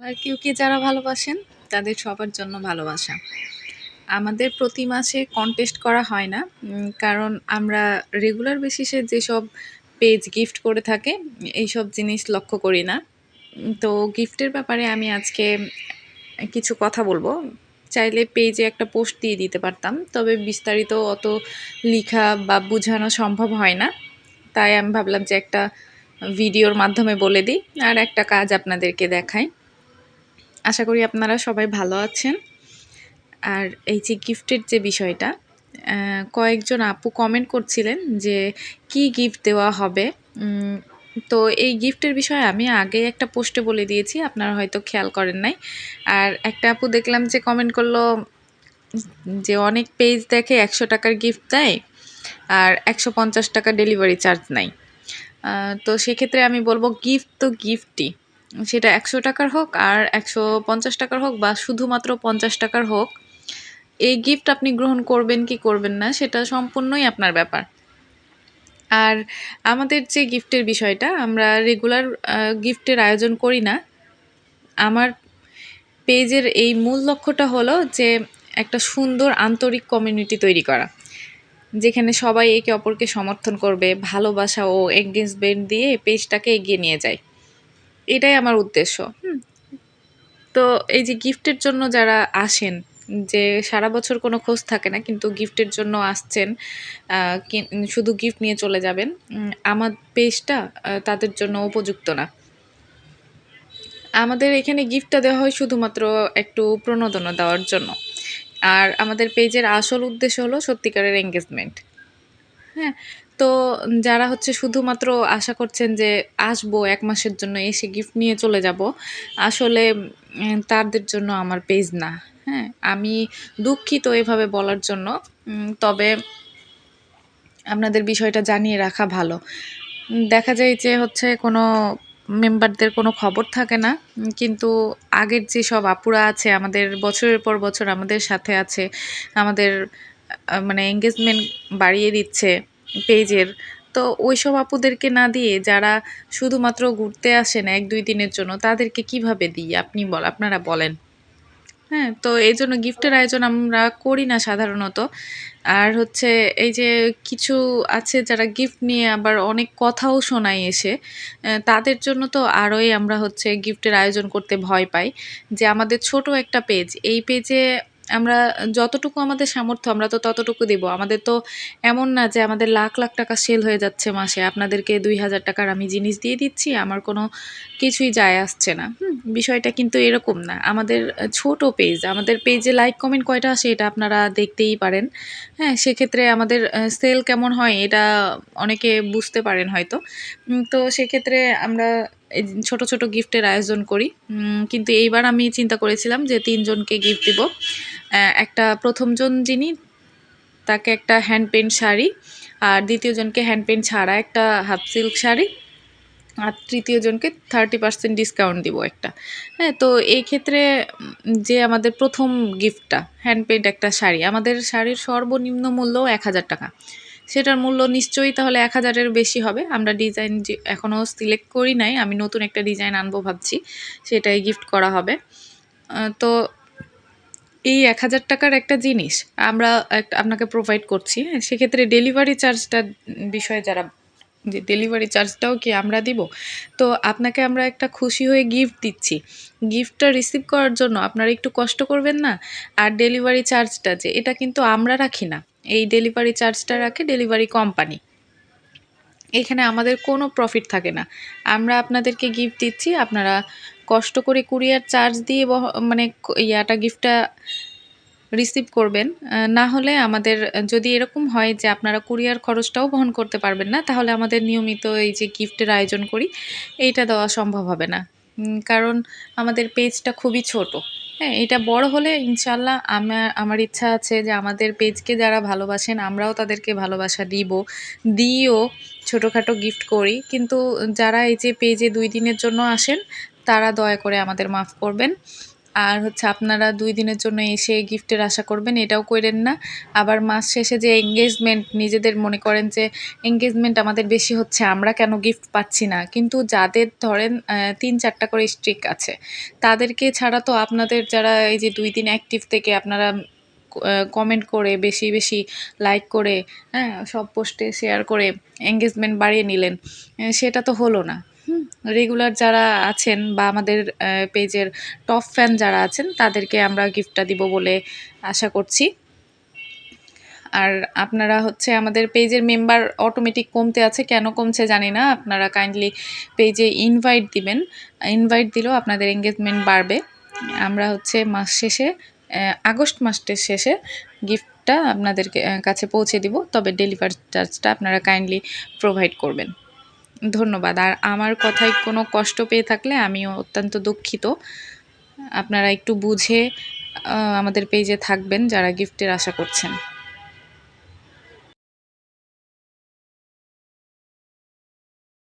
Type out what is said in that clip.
আর কেউকে যারা ভালোবাসেন তাদের সবার জন্য ভালোবাসা। আমাদের প্রতি মাসে কন্টেস্ট করা হয় না। কারণ আমরা রেগুলার বেসিসে যেসব পেজ গিফট করে থাকে এইসব জিনিস লক্ষ্য করি না। তো গিফটের ব্যাপারে আমি আজকে কিছু কথা বলবো। চাইলে পেজে একটা পোস্ট দিয়ে দিতে পারতাম, তবে বিস্তারিত অত লিখা বা বোঝানো সম্ভব হয় না। তাই আমি ভাবলাম যে একটা ভিডিওর মাধ্যমে বলে দিই আর একটা কাজ আপনাদেরকে দেখাই। আশা করি আপনারা সবাই ভালো আছেন। আর এই যে গিফটের যে বিষয়টা, কয়েকজন আপু কমেন্ট করছিলেন যে কি গিফট দেওয়া হবে। তো এই গিফটের বিষয়ে আমি আগে একটা পোস্টে বলে দিয়েছি, আপনারা হয়তো খেয়াল করেন নাই। আর একটা আপু দেখলাম যে কমেন্ট করলো যে অনেক পেজ দেখে 100 টাকার গিফট দেয় আর 150 টাকা ডেলিভারি চার্জ নাই। তো সেক্ষেত্রে আমি বলবো গিফট তো গিফটই, সেটা 100 টাকার হোক আর 150 টাকার হোক বা শুধুমাত্র 50 টাকার হোক, এই গিফট আপনি গ্রহণ করবেন কি করবেন না সেটা সম্পূর্ণই আপনার ব্যাপার। আর আমাদের যে গিফটের বিষয়টা, আমরা রেগুলার গিফটের আয়োজন করি না। আমার পেজের এই মূল লক্ষ্যটা হলো যে একটা সুন্দর আন্তরিক কমিউনিটি তৈরি করা, যেখানে সবাই একে অপরকে সমর্থন করবে, ভালোবাসা ও এঙ্গেজমেন্ট দিয়ে পেজটাকে এগিয়ে নিয়ে যায়। এটাই আমার উদ্দেশ্য। তো এই যে গিফটের জন্য যারা আসেন, যে সারা বছর কোনো খোঁজ থাকে না কিন্তু গিফটের জন্য আসছেন, শুধু গিফট নিয়ে চলে যাবেন, আমার পেজটা তাদের জন্য উপযুক্ত না। আমাদের এখানে গিফটটা দেওয়া হয় শুধুমাত্র একটু প্রণোদনা দেওয়ার জন্য। আর আমাদের পেজের আসল উদ্দেশ্য হলো সত্যিকারের এঙ্গেজমেন্ট। হ্যাঁ, তো যারা হচ্ছে শুধুমাত্র আশা করছেন যে আসবো ১ মাসের জন্য, এসে গিফট নিয়ে চলে যাব, আসলে তাদের জন্য আমার পেজ না। হ্যাঁ, আমি দুঃখিত এভাবে বলার জন্য। তবে আপনাদের বিষয়টা জানিয়ে রাখা ভালো। দেখা যায় যে হচ্ছে কোনো মেম্বারদের কোনো খবর থাকে না, কিন্তু আগের যেসব আপুরা আছে আমাদের বছরের পর বছর আমাদের সাথে আছে, আমাদের মানে এঙ্গেজমেন্ট বাড়িয়ে দিচ্ছে পেজের। তো ওইসব আপুদেরকে না দিয়ে যারা শুধুমাত্র ঘুরতে আসেন ১-২ দিনের জন্য, তাদেরকে কিভাবে দিই আপনারা বলেন? হ্যাঁ, তো এইজন্য গিফটের আয়োজন আমরা করি না সাধারণত। আর হচ্ছে এই যে কিছু আছে যারা গিফট নিয়ে আবার অনেক কথাও শোনায় এসে, তাদের জন্য তো আরোই আমরা হচ্ছে গিফটের আয়োজন করতে ভয় পাই। যে আমাদের ছোট একটা পেজ, এই পেজে আমরা যতটুকু আমাদের সামর্থ্য আমরা তো ততটুকু দিব। আমাদের তো এমন না যে আমাদের লাখ, লাখ টাকা সেল হয়ে যাচ্ছে মাসে। আপনাদেরকে ২,০০০ টাকার আমি জিনিস দিয়ে দিচ্ছি, আমার কোনো কিছুই যায় আসছে না। বিষয়টা কিন্তু এরকম না। আমাদের ছোট পেজ, আমাদের পেজে লাইক কমেন্ট কয়টা আসে এটা আপনারা দেখতেই পারেন। হ্যাঁ, সেক্ষেত্রে আমাদের সেল কেমন হয় এটা অনেকে বুঝতে পারেন হয়তো। তো সেক্ষেত্রে আমরা এই ছোট, ছোট গিফটের আয়োজন করি। কিন্তু এইবার আমি চিন্তা করেছিলাম যে ৩ জনকে গিফট দিব। একটা ১ম জন যিনি, তাকে একটা হ্যান্ড পেইন্ট শাড়ি, আর ২য় জনকে হ্যান্ড পেইন্ট ছাড়া একটা হাফ সিল্ক শাড়ি, আর ৩য় জনকে 30% ডিসকাউন্ট দিব একটা। হ্যাঁ, তো এই ক্ষেত্রে যে আমাদের ১ম গিফটটা হ্যান্ড পেইন্ট একটা শাড়ি, আমাদের শাড়ির সর্বনিম্ন মূল্য ১,০০০ টাকা। সেটার মূল্য নিশ্চয়ই তাহলে ১,০০০-এর বেশি হবে। আমরা ডিজাইন যে এখনও সিলেক্ট করি নাই, আমি নতুন একটা ডিজাইন আনবো ভাবছি, সেটাই গিফট করা হবে। তো এই ১,০০০ টাকার একটা জিনিস আমরা আপনাকে প্রোভাইড করছি। হ্যাঁ, সেক্ষেত্রে ডেলিভারি চার্জটা বিষয়ে যারা, যে ডেলিভারি চার্জটাও কি আমরা দিব? তো আপনাকে আমরা একটা খুশি হয়ে গিফট দিচ্ছি। গিফটটা রিসিভ করার জন্য আপনারা একটু কষ্ট করবেন না? আর ডেলিভারি চার্জটা যে, এটা কিন্তু আমরা রাখি না। এই ডেলিভারি চার্জটা রাখে ডেলিভারি কোম্পানি। এখানে আমাদের কোনো প্রফিট থাকে না। আমরা আপনাদেরকে গিফট দিচ্ছি, আপনারা কষ্ট করে কুরিয়ার চার্জ দিয়ে মানে গিফটটা রিসিভ করবেন। না হলে আমাদের, যদি এরকম হয় যে আপনারা কুরিয়ার খরচটাও বহন করতে পারবেন না, তাহলে আমাদের নিয়মিত এই যে গিফটের আয়োজন করি, এইটা দেওয়া সম্ভব হবে না। কারণ আমাদের পেজটা খুবই ছোট। হ্যাঁ, এটা বড় হলে ইনশাআল্লাহ আমার ইচ্ছা আছে যে আমাদের পেজকে যারা ভালোবাসেন আমরাও তাদেরকে ভালোবাসা দিব, দিয়েও ছোটোখাটো গিফট করি। কিন্তু যারা এই যে পেজে ২ দিনের জন্য আসেন, তারা দয়া করে আমাদের মাফ করবেন। আর হচ্ছে আপনারা 2 দিনের জন্য এসে গিফটের আশা করবেন এটাও কইরেন না। আবার মাস শেষে যে এনগেজমেন্ট নিজেদের মনে করেন যে এনগেজমেন্ট আমাদের বেশি হচ্ছে আমরা কেন গিফট পাচ্ছি না। কিন্তু যাদের ধরেন ৩-৪ টা করে স্ট্রিক আছে তাদেরকে ছাড়া তো আপনাদের যারা এই যে 2 দিন অ্যাক্টিভ থেকে আপনারা কমেন্ট করে বেশি, বেশি লাইক করে, হ্যাঁ? সব পোস্টে শেয়ার করে এনগেজমেন্ট বাড়িয়ে নিলেন। সেটা তো হলো না। রেগুলার যারা আছেন বা আমাদের পেজের টপ ফ্যান যারা আছেন তাদেরকে আমরা গিফটটা দিব বলে আশা করছি। আর আপনারা হচ্ছে আমাদের পেজের মেম্বার অটোমেটিক কমতে আছে, কেন কমছে জানি না। আপনারা কাইন্ডলি পেজে ইনভাইট দিবেন। ইনভাইট দিলেও আপনাদের এনগেজমেন্ট বাড়বে। আমরা হচ্ছে মাস শেষে আগস্ট মাসের শেষে গিফটটা আপনাদের কাছে পৌঁছে দিব। তবে ডেলিভারি চার্জটা আপনারা কাইন্ডলি প্রোভাইড করবেন। ধন্যবাদ। আর আমার কথায় কোনো কষ্ট পেয়ে থাকলে আমিও অত্যন্ত দুঃখিত। আপনারা একটু বুঝে আমাদের পেজে থাকবেন যারা গিফটের আশা করছেন।